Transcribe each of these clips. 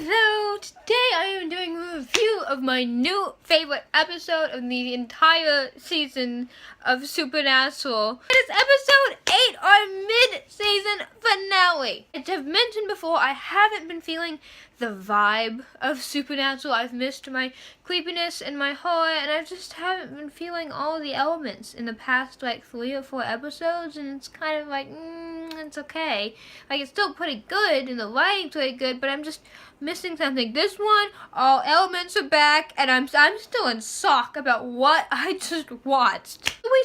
Hello! Today I am doing a review of my new favorite episode of the entire season of Supernatural. It is episode 8, our mid-season finale. As I've mentioned before, I haven't been feeling the vibe of Supernatural. I've missed my creepiness and my horror, and I just haven't been feeling all the elements in the past 3 or 4 episodes, and it's kind of like, it's okay. It's still pretty good, and the writing's pretty good, but I'm just missing something. This one, all elements are back, and I'm still in shock about what I just watched. We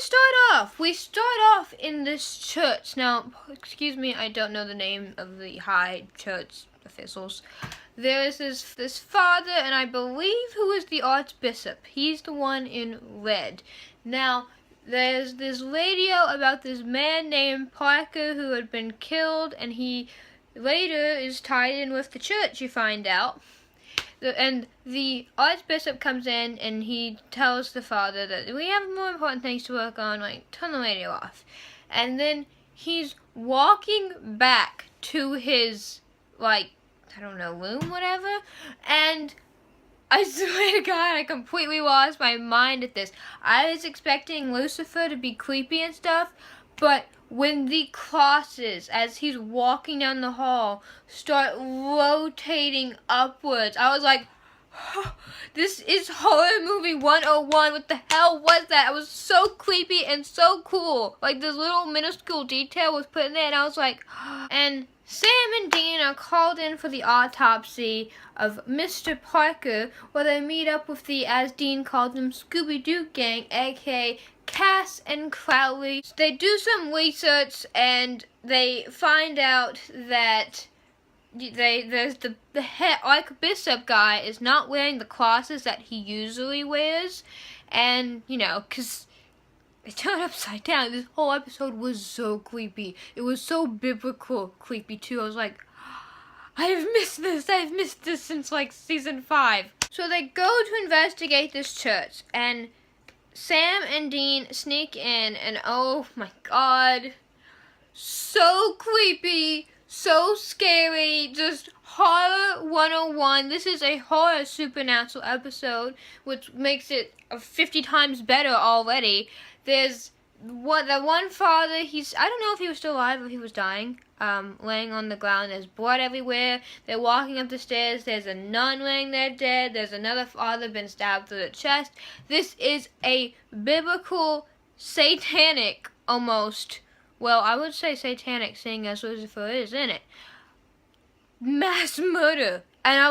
start off in this church. Now, excuse me, I don't know the name of the high church officials. There is this father, and I believe who is the archbishop. He's the one in red. Now, there's this radio about this man named Parker who had been killed, and he later is tied in with the church, you find out. And the archbishop comes in, and he tells the father that we have more important things to work on, turn the radio off. And then he's walking back to his, room, whatever, and I swear to God, I completely lost my mind at this. I was expecting Lucifer to be creepy and stuff, but when the crosses, as he's walking down the hall, start rotating upwards, I was like, oh, this is horror movie 101. What the hell was that? It was so creepy and so cool. This little minuscule detail was put in there, and I was like, and Sam and Dean are called in for the autopsy of Mr. Parker, where they meet up with the, as Dean called them, Scooby-Doo gang, aka Cass and Crowley. They do some research, and they find out that there's the head archbishop guy is not wearing the crosses that he usually wears, and because they turned upside down. This whole episode was so creepy. It was so biblical creepy too. I was like, I've missed this since season 5. So they go to investigate this church, and Sam and Dean sneak in, and oh my God, so creepy, so scary, just horror 101. This is a horror Supernatural episode, which makes it 50 times better already. There's the one father, I don't know if he was still alive or if he was dying, laying on the ground. There's blood everywhere. They're walking up the stairs. There's a nun laying there dead. There's another father been stabbed through the chest. This is a biblical, satanic, almost, well, I would say satanic, seeing as Lucifer is in it, mass murder. And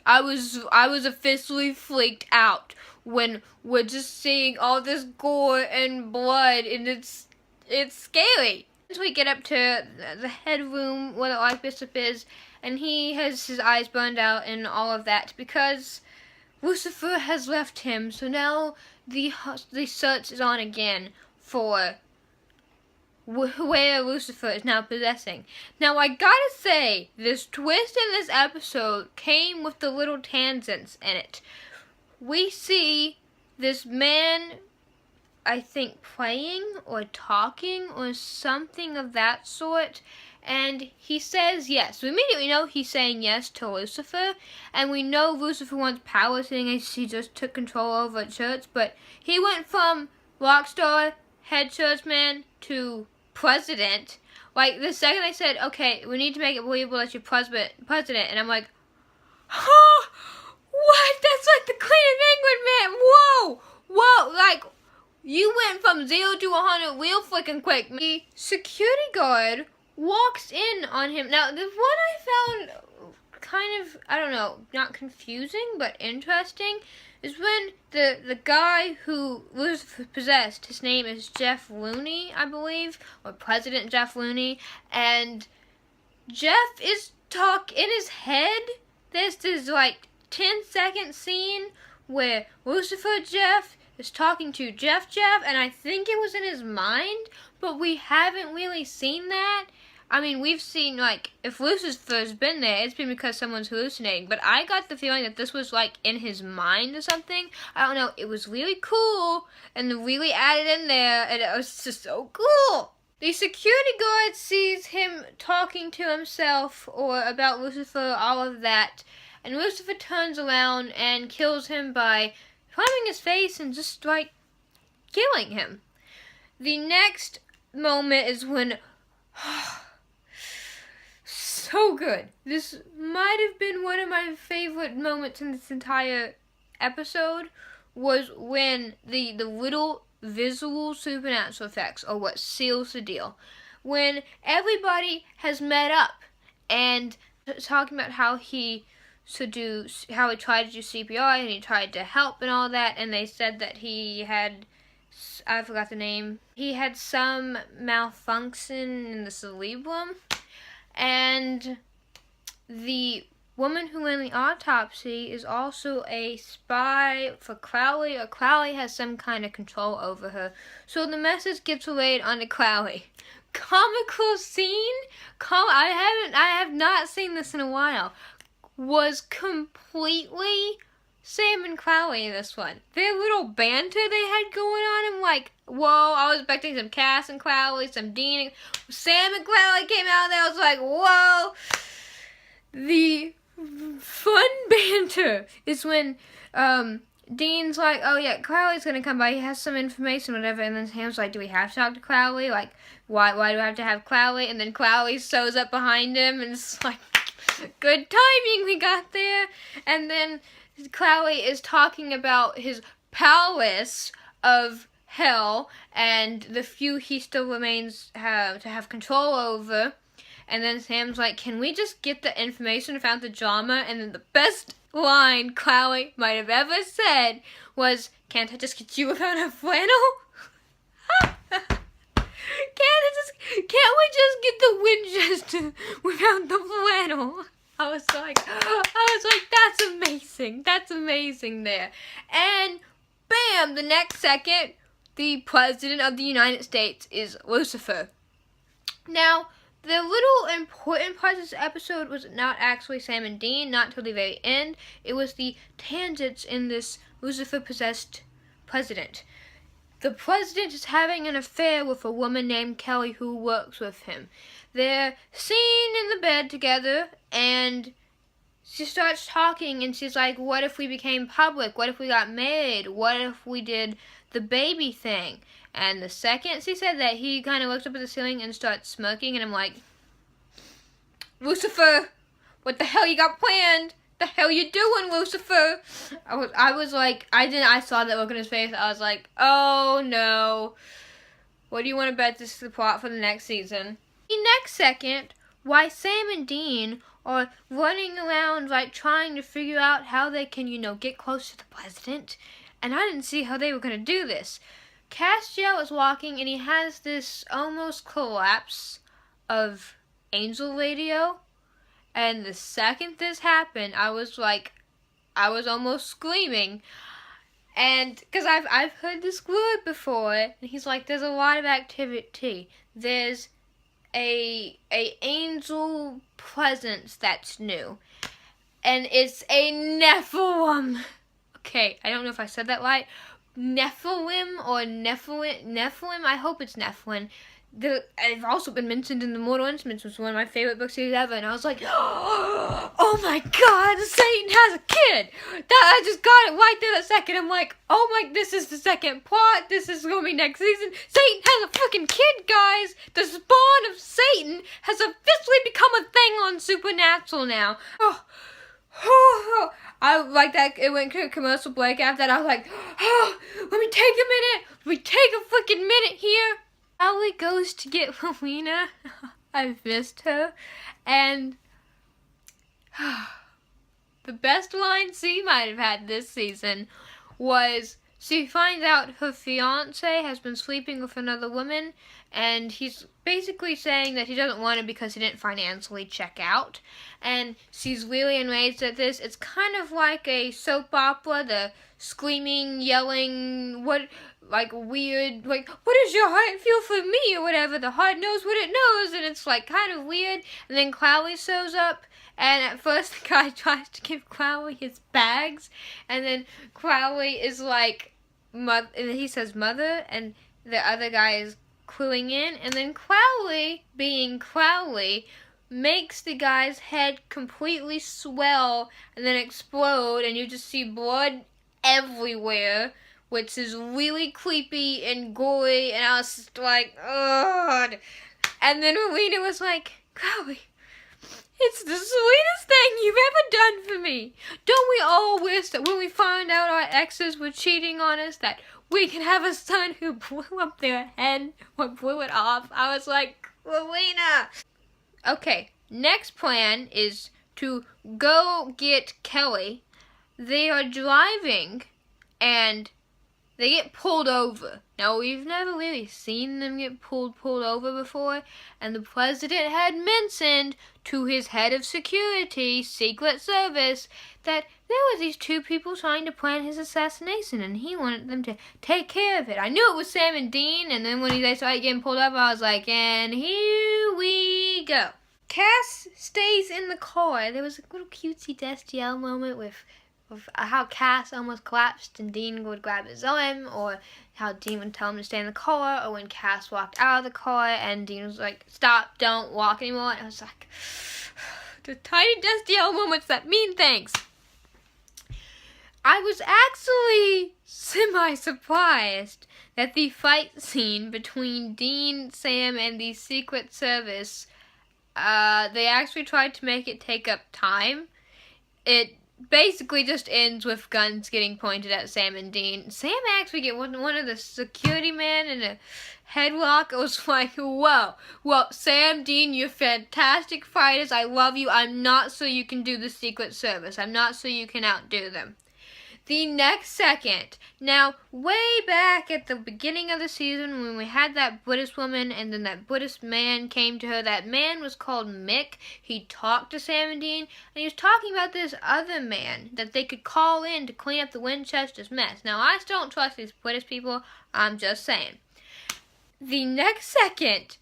I was officially freaked out when we're just seeing all this gore and blood, and it's scary. Once we get up to the head room where the archbishop is, and he has his eyes burned out and all of that because Lucifer has left him. So now the search is on again for where Lucifer is now possessing. Now, I gotta say, this twist in this episode came with the little tangents in it. We see this man, I think, praying or talking or something of that sort, and he says yes. We immediately know he's saying yes to Lucifer, and we know Lucifer wants power, seeing as he just took control over a church, but he went from rock star, head churchman, to president. The second they said, okay, we need to make it believable that you're president, and I'm like, huh? What? That's like the Queen of England, man. Whoa. You went from 0 to 100 real freaking quick. The security guard walks in on him. Now, the one I found kind of, I don't know, not confusing, but interesting, is when the guy who Lucifer possessed, his name is Jeff Looney, I believe, or President Jeff Looney, and Jeff is in his head. There's this 10-second scene where Lucifer Jeff is talking to Jeff, and I think it was in his mind, but we haven't really seen that. I mean, we've seen, if Lucifer's been there, it's been because someone's hallucinating, but I got the feeling that this was, in his mind or something. I don't know, it was really cool, and really added in there, and it was just so cool. The security guard sees him talking to himself, or about Lucifer, all of that, and Lucifer turns around and kills him by climbing his face and just like killing him. The next moment is when so good. This might have been one of my favorite moments in this entire episode, was when the little visual supernatural effects are what seals the deal. When everybody has met up and talking about how he tried to do CPR and he tried to help and all that, and they said that he had, I forgot the name, he had some malfunction in the cerebrum, and the woman who went in the autopsy is also a spy for Crowley, or Crowley has some kind of control over her. So the message gets relayed onto Crowley. Comical scene? I have not seen this in a while. Was completely Sam and Crowley in this one. Their little banter they had going on, I'm like, whoa, I was expecting some Cass and Crowley, some Dean. Sam and Crowley came out there, I was like, whoa. The fun banter is when Dean's like, oh yeah, Crowley's gonna come by, he has some information, whatever, and then Sam's like, do we have to talk to Crowley? Like, why do I have to have Crowley? And then Crowley shows up behind him, and it's like, good timing we got there. And then Crowley is talking about his palace of hell, and the few he still remains to have control over. And then Sam's like, can we just get the information about the drama? And then the best line Crowley might have ever said was, can't I just get you without a flannel? Can't we just get the Winchester without the flannel? I was like, that's amazing. That's amazing there. And bam, the next second, the President of the United States is Lucifer. Now, the little important part of this episode was not actually Sam and Dean, not till the very end. It was the tangents in this Lucifer-possessed president. The president is having an affair with a woman named Kelly who works with him. They're seen in the bed together, and she starts talking, and she's like, what if we became public? What if we got married? What if we did the baby thing? And the second she said that, he kind of looks up at the ceiling and starts smirking, and I'm like, Lucifer, what the hell you got planned? The hell you doing, Lucifer? I saw that look on his face. I was like, oh no. What do you want to bet this is the plot for the next season? The next second, why Sam and Dean are running around like trying to figure out how they can, get close to the president. And I didn't see how they were going to do this. Castiel is walking and he has this almost collapse of angel radio. And the second this happened, I was almost screaming. And, because I've heard this word before, and he's like, there's a lot of activity. There's a angel presence that's new. And it's a Nephilim. Okay, I don't know if I said that right. Nephilim or Nephilim, I hope it's Nephilim. I've also been mentioned in the Mortal Instruments, which is one of my favorite books ever, and I was like, oh my god, Satan has a kid! I just got it right there a second. I'm like, oh my, this is the second plot, this is going to be next season. Satan has a freaking kid, guys! The spawn of Satan has officially become a thing on Supernatural now. I like that. It went to a commercial break after that. I was like, let me take a minute. Let me take a freaking minute here. Ellie goes to get Rowena. I've missed her. And the best line she might have had this season was she finds out her fiance has been sleeping with another woman, and he's basically saying that he doesn't want it because he didn't financially check out. And she's really enraged at this. It's kind of like a soap opera, the screaming, yelling, weird, what does your heart feel for me, or whatever, the heart knows what it knows, and it's kind of weird. And then Crowley shows up, and at first the guy tries to give Crowley his bags, and then Crowley is like, and he says mother, and the other guy is cluing in, and then Crowley, being Crowley, makes the guy's head completely swell and then explode, and you just see blood everywhere, which is really creepy and gory, and I was just like, ugh. And then Alina was like, Chloe, it's the sweetest thing you've ever done for me. Don't we all wish that when we find out our exes were cheating on us, that we can have a son who blew up their head or blew it off? I was like, Alina. Okay, next plan is to go get Kelly. They are driving, and they get pulled over. Now, we've never really seen them get pulled over before, and the president had mentioned to his head of security, Secret Service, that there were these two people trying to plan his assassination, and he wanted them to take care of it. I knew it was Sam and Dean, and then when they started getting pulled over, I was like, and here we go. Cass stays in the car. There was a little cutesy Destiel moment with how Cass almost collapsed and Dean would grab his arm, or how Dean would tell him to stay in the car, or when Cass walked out of the car and Dean was like, stop, don't walk anymore. And I was like, the tiny Destiel moments that mean things. I was actually semi-surprised that the fight scene between Dean, Sam, and the Secret Service, they actually tried to make it take up time. It basically just ends with guns getting pointed at Sam and Dean. Sam actually get one of the security men in a headlock. It was like, whoa. Well, Sam, Dean, you're fantastic fighters. I love you. I'm not so you can do the Secret Service. I'm not so you can outdo them. The next second, now way back at the beginning of the season when we had that Buddhist woman and then that Buddhist man came to her, that man was called Mick. He talked to Sam and Dean, and he was talking about this other man that they could call in to clean up the Winchester's mess. Now, I still don't trust these Buddhist people, I'm just saying. The next second,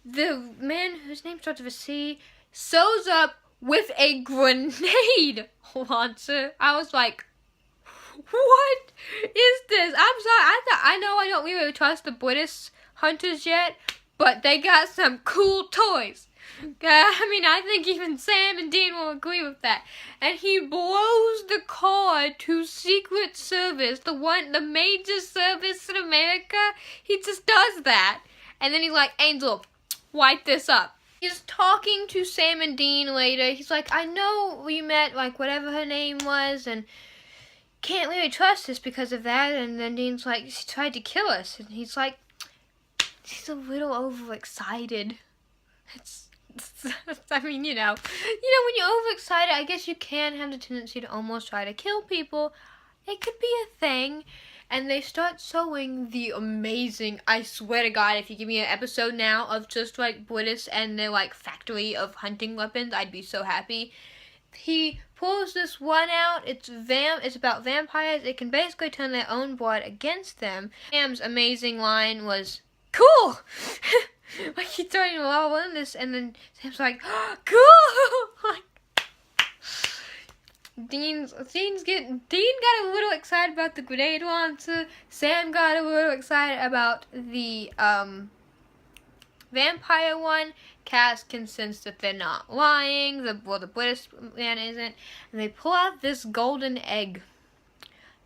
the man whose name starts with a C shows up with a grenade launcher. I was like, what is this? I'm sorry. I know I don't really trust the Buddhist hunters yet, but they got some cool toys. I mean, I think even Sam and Dean will agree with that. And he blows the car to Secret Service, the major service in America. He just does that. And then he's like, Angel, wipe this up. He's talking to Sam and Dean later. He's like, I know we met, like, whatever her name was, and can't really trust us because of that. And then Dean's like, she tried to kill us. And he's like, she's a little overexcited. I mean, you know, when you're overexcited, I guess you can have the tendency to almost try to kill people. It could be a thing. And they start showing the amazing, I swear to God, if you give me an episode now of just like Buddhists and their like factory of hunting weapons, I'd be so happy. He pulls this one out. It's about vampires. It can basically turn their own blood against them. Sam's amazing line was, cool! Like, he's starting to all in this, and then Sam's like, oh, cool! Like, Dean got a little excited about the grenade launcher. Sam got a little excited about the, vampire one. Cass can sense that they're not lying. The Buddhist man isn't. And they pull out this golden egg.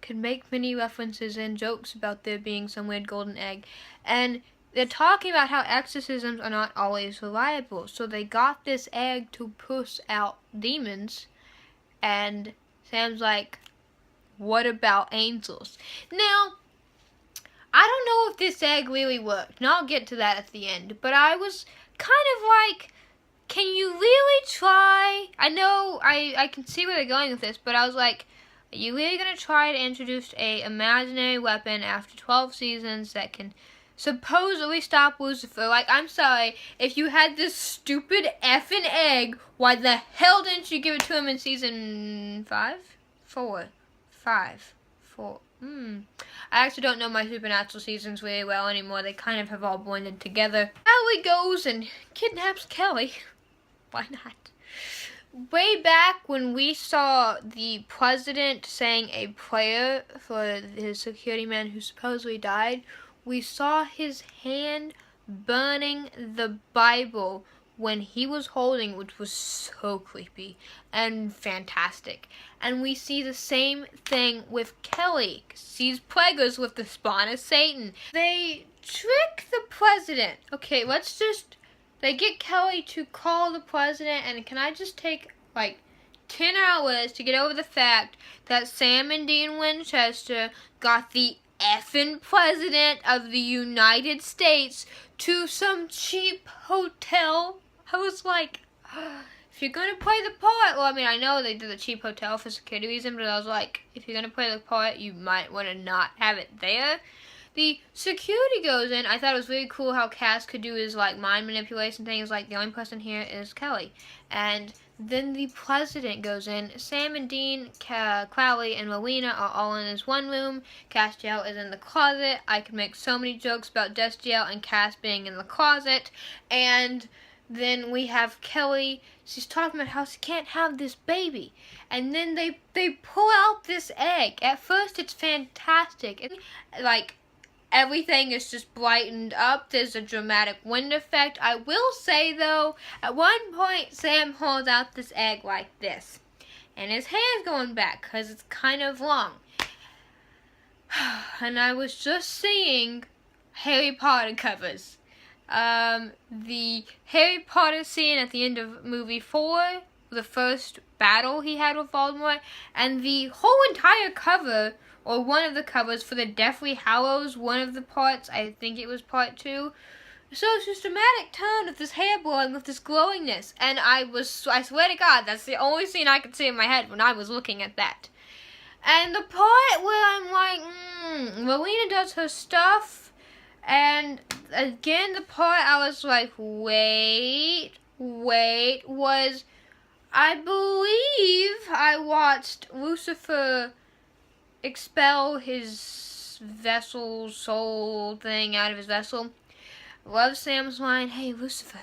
Could make many references and jokes about there being some weird golden egg. And they're talking about how exorcisms are not always reliable. So they got this egg to push out demons. And Sam's like, what about angels? Now, I don't know if this egg really worked, and I'll get to that at the end, but I was kind of like, can you really try? I know I can see where they're going with this, but I was like, are you really going to try to introduce a imaginary weapon after 12 seasons that can supposedly stop Lucifer? Like, I'm sorry, if you had this stupid effing egg, why the hell didn't you give it to him in season 5? 4. 5. 4. I actually don't know my Supernatural seasons really well anymore. They kind of have all blended together. Ellie goes and kidnaps Kelly. Why not? Way back when we saw the president saying a prayer for his security man who supposedly died, we saw his hand burning the Bible when he was holding, which was so creepy and fantastic. And we see the same thing with Kelly. She's preggers with the spawn of Satan. They trick the president. Okay, they get Kelly to call the president, and can I just take like 10 hours to get over the fact that Sam and Dean Winchester got the effing president of the United States to some cheap hotel. I was like, if you're gonna play the part, well, I mean, I know they did the cheap hotel for security reasons, but I was like, if you're gonna play the part, you might want to not have it there. The security goes in. I thought it was really cool how Cass could do his like mind manipulation things. Like, the only person here is Kelly, and then the president goes in. Sam and Dean, Crowley, and Rowena are all in this one room. Castiel is in the closet. I could make so many jokes about Destiel and Cass being in the closet. And then we have Kelly. She's talking about how she can't have this baby. And then they pull out this egg. At first, it's fantastic. It's like, everything is just brightened up. There's a dramatic wind effect. I will say, though, at one point, Sam holds out this egg like this. And his hand's going back because it's kind of long. And I was just seeing Harry Potter covers. The Harry Potter scene at the end of movie 4, the first battle he had with Voldemort, and the whole entire cover, or one of the covers for the Deathly Hallows, one of the parts, I think it was part 2. So it's this dramatic tone with this hair blowing, with this glowingness. And I swear to God, that's the only scene I could see in my head when I was looking at that. And the part where I'm like, Rowena does her stuff, and again, the part I was like, wait, was, I believe I watched Lucifer expel his vessel, soul thing out of his vessel. Love Sam's line, hey Lucifer,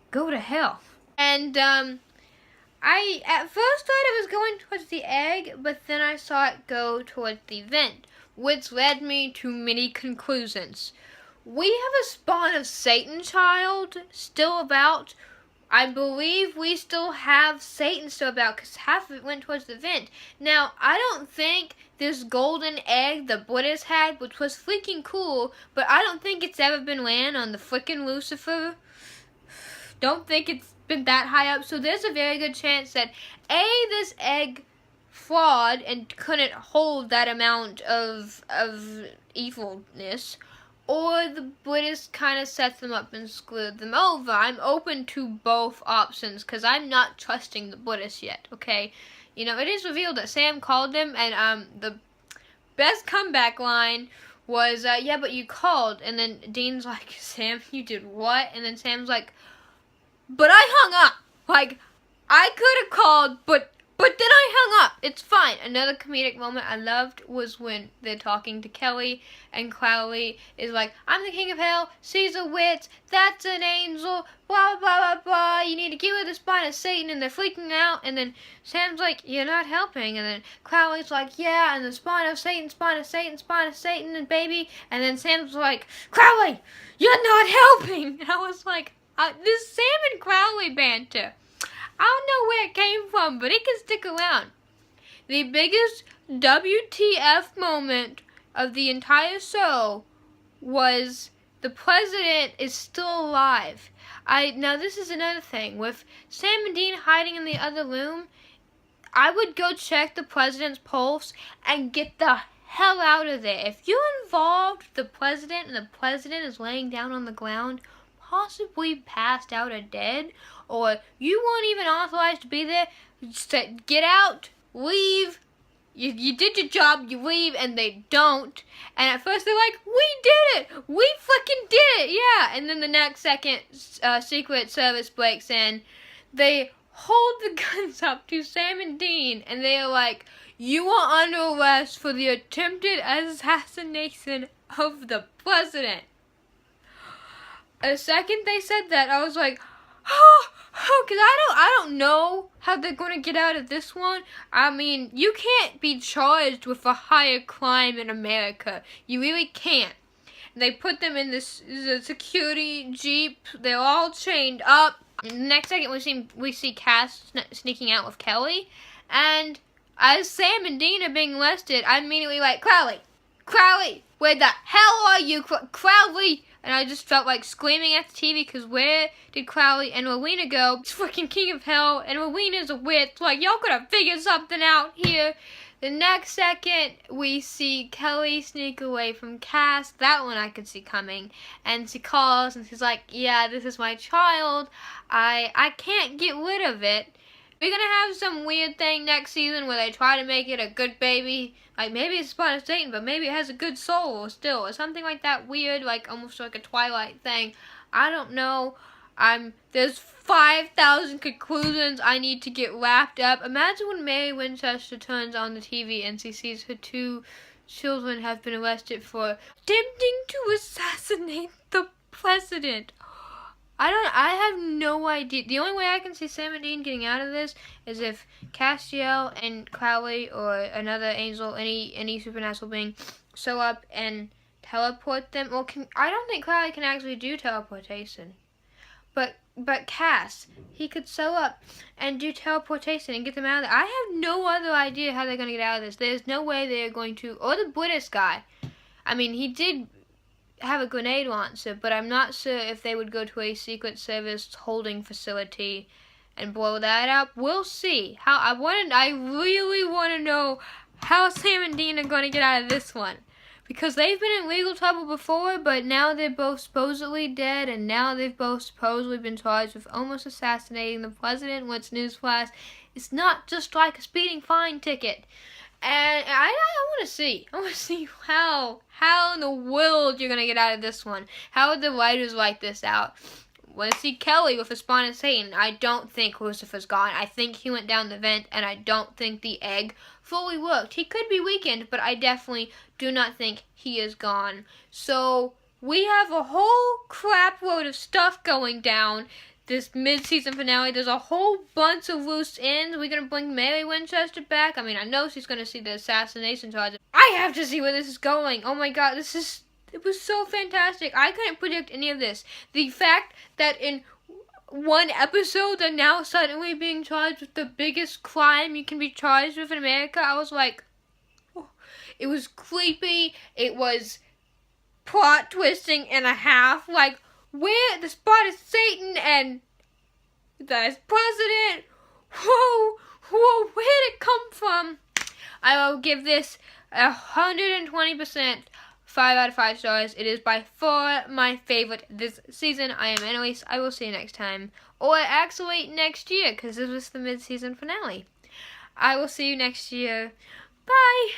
go to hell. And I at first thought it was going towards the egg, but then I saw it go towards the vent, which led me to many conclusions. We have a spawn of Satan child still about. I believe we still have Satan still about, because half of it went towards the vent. Now, I don't think this golden egg the Buddhists had, which was freaking cool, but I don't think it's ever been land on the frickin' Lucifer. Don't think it's been that high up. So there's a very good chance that, A, this egg flawed and couldn't hold that amount of evilness, or the Buddhists kind of set them up and screwed them over. I'm open to both options because I'm not trusting the Buddhists yet, okay? You know, it is revealed that Sam called them, and the best comeback line was, yeah, but you called. And then Dean's like, Sam, you did what? And then Sam's like, but I hung up. Like, I could have called, but then I hung up. It's fine. Another comedic moment I loved was when they're talking to Kelly, and Crowley is like, I'm the king of hell, she's a witch, that's an angel, blah, blah, blah, blah, you need to give her the spawn of Satan, and they're freaking out, and then Sam's like, you're not helping, and then Crowley's like, yeah, and the spawn of Satan, spawn of Satan, spawn of Satan, and baby, and then Sam's like, Crowley, you're not helping, and I was like, this Sam and Crowley banter, I don't know where it came from, but it can stick around. The biggest WTF moment of the entire show was the president is still alive. Now this is another thing. With Sam and Dean hiding in the other room, I would go check the president's pulse and get the hell out of there. If you involved the president and the president is laying down on the ground, possibly passed out or dead, or you weren't even authorized to be there, get out, leave, you did your job, you leave, and they don't. And at first they're like, we did it, we fucking did it, yeah. And then the next second, Secret Service breaks in, they hold the guns up to Sam and Dean, and they are like, you are under arrest for the attempted assassination of the president. The second they said that, I was like, because I don't know how they're going to get out of this one. I mean, you can't be charged with a higher crime in America. You really can't. And they put them in this security jeep. They're all chained up. Next second, we see Cass sneaking out with Kelly, and as Sam and Dean are being arrested, I'm immediately like, Crowley, where the hell are you, Crowley? And I just felt like screaming at the TV because where did Crowley and Rowena go? It's freaking King of Hell, and Rowena's a witch. Like, y'all could have figured something out here. The next second, we see Kelly sneak away from Cass. That one I could see coming. And she calls and she's like, yeah, this is my child. I can't get rid of it. We're gonna have some weird thing next season where they try to make it a good baby. Like, maybe it's a spot of Satan, but maybe it has a good soul still, or something like that weird, like almost like a Twilight thing. I don't know. There's 5,000 conclusions I need to get wrapped up. Imagine when Mary Winchester turns on the TV and she sees her 2 children have been arrested for attempting to assassinate the president. I have no idea. The only way I can see Sam and Dean getting out of this is if Castiel and Crowley or another angel, any supernatural being, show up and teleport them. Well, I don't think Crowley can actually do teleportation. But Cass, he could sew up and do teleportation and get them out of there. I have no other idea how they're going to get out of this. There's no way they're going to, or the British guy. I mean, he did have a grenade launcher, but I'm not sure if they would go to a Secret Service holding facility and blow that up. We'll see. I really want to know how Sam and Dean are going to get out of this one. Because they've been in legal trouble before, but now they're both supposedly dead, and now they've both supposedly been charged with almost assassinating the president. What's newsflash? It's not just like a speeding fine ticket. And I want to see. I want to see how in the world you're going to get out of this one. How would the writers write this out? Want to see Kelly with a spawn of Satan. I don't think Lucifer's gone. I think he went down the vent, and I don't think the egg fully worked. He could be weakened, but I definitely do not think he is gone. So we have a whole crap load of stuff going down this mid-season finale. There's a whole bunch of loose ends. We're going to bring Mary Winchester back. I mean, I know she's going to see the assassination charges. I have to see where this is going. Oh my god, it was so fantastic. I couldn't predict any of this. The fact that in one episode they're now suddenly being charged with the biggest crime you can be charged with in America, I was like, oh. It was creepy. It was plot twisting and a half. Like, where the spot is Satan and the president? Whoa, where did it come from? I will give this 120%. 5 out of 5 stars. It is by far my favorite this season. I am Annalise. I will see you next time. Or actually next year, because this was the mid-season finale. I will see you next year. Bye!